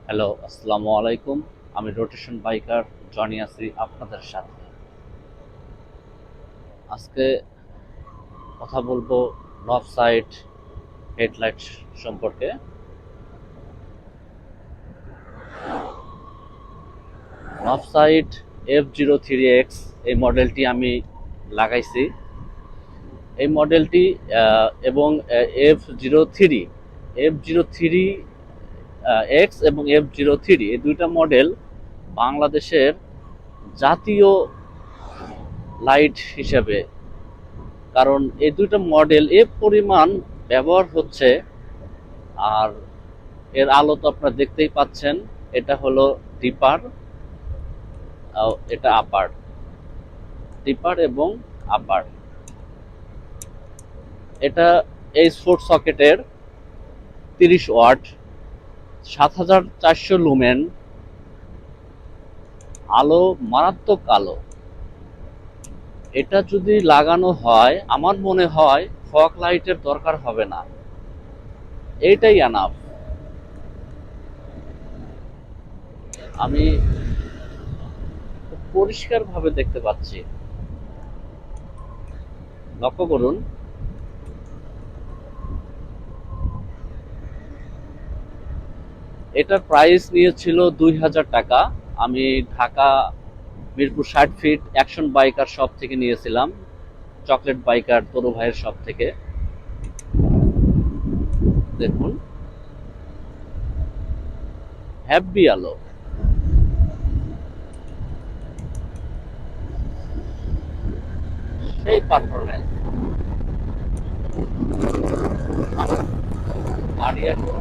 Hello, আসসালামু আলাইকুম। আমি রোটেশন বাইকার জনি আছি আপনাদের সাথে। আজকে কথা বলবো নভসাইট হেডলাইট সম্পর্কে। নভসাইট F03X এই মডেলটি আমি লাগাইছি। এই মডেলটি এবং F03X এবং F03 এই দুইটা মডেল বাংলাদেশের জাতীয় লাইট হিসেবে, কারণ এই দুইটা মডেল এ পরিমাণ ব্যবহার হচ্ছে। আর এর আলো তো আপনারা দেখতেই পাচ্ছেন। এটা হলো ডিপার, এটা আপার, ডিপার এবং আপার। এটা H4 সকেটের 30 ওয়াট, 7400 লুমেন, আলো মারাত্মক আলো। এটা যদি লাগানো হয় আমার মনে হয় ফগ লাইটের দরকার হবে না, এইটাই এনাফ। আমি পরিষ্কার ভাবে দেখতে পাচ্ছি, লক্ষ্য করুন। এটার প্রাইস নিয়েছিল 2000 টাকা। আমি Dhaka Mirpur 60 feet action biker shop থেকে নিয়েছিলাম, চকলেট বাইকার তরু ভাইয়ের শপ থেকে। দেখুন, হ্যাপি আলো। সেই পারফরমেন্স গাড়ি এখন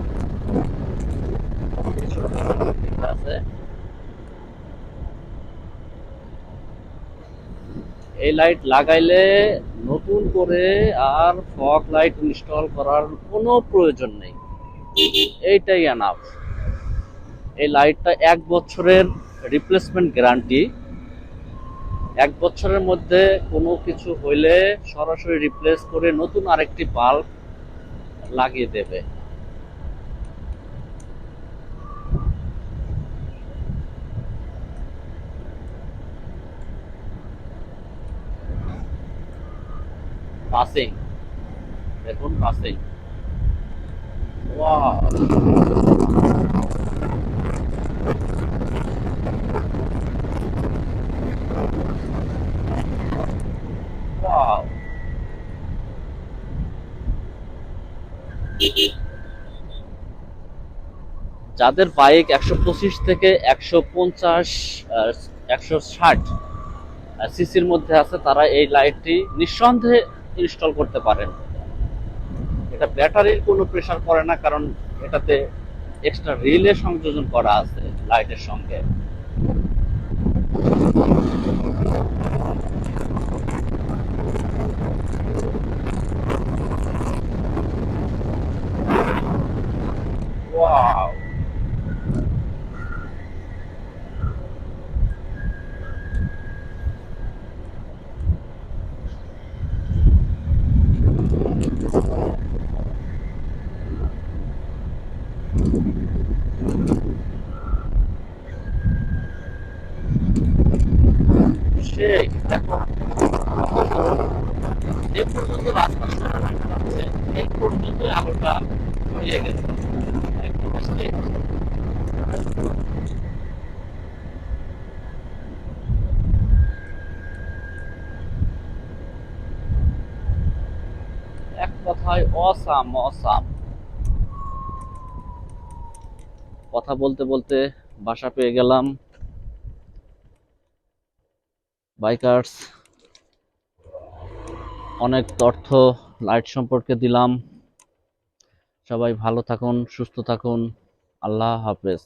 ঠিক আছে। এই লাইট লাগাইলে নতুন করে আর ফগ লাইট ইনস্টল করার কোনো প্রয়োজন নেই, এইটাই এনাফ। এই লাইটটা 1 বছরের রিপ্লেসমেন্ট গ্যারান্টি। 1 বছরের মধ্যে কোনো কিছু হইলে সরাসরি রিপ্লেস করে নতুন আরেকটি বাল্ব লাগিয়ে দেবে। পাসিং, দেখুন পাসিং, ওয়াও। ওয়াও, যাদের বাইক 125 থেকে 150 160 সিসির মধ্যে আছে তারা এই লাইটটি নিঃসন্দেহে ইনস্টল করতে পারেন। এটা ব্যাটারির কোনো প্রেসার পড়ে না, কারণ এটাতে এক্সট্রা রিলে সংযোজন করা আছে লাইটের সঙ্গে। ওয়াও, সেই দেখো, যে পর্যন্ত রাস্তা শুরু হয়ে যাচ্ছে এই পর্যন্ত আলোটা হয়ে গেছে একদম স্ট্রেট। এক কথায় অসাম অসাম। কথা বলতে বলতে বাসা পেয়ে গেলাম। বাইকার্স, অনেক তথ্য লাইট সম্পর্কে দিলাম। সবাই ভালো থাকুন, সুস্থ থাকুন। আল্লাহ হাফেজ।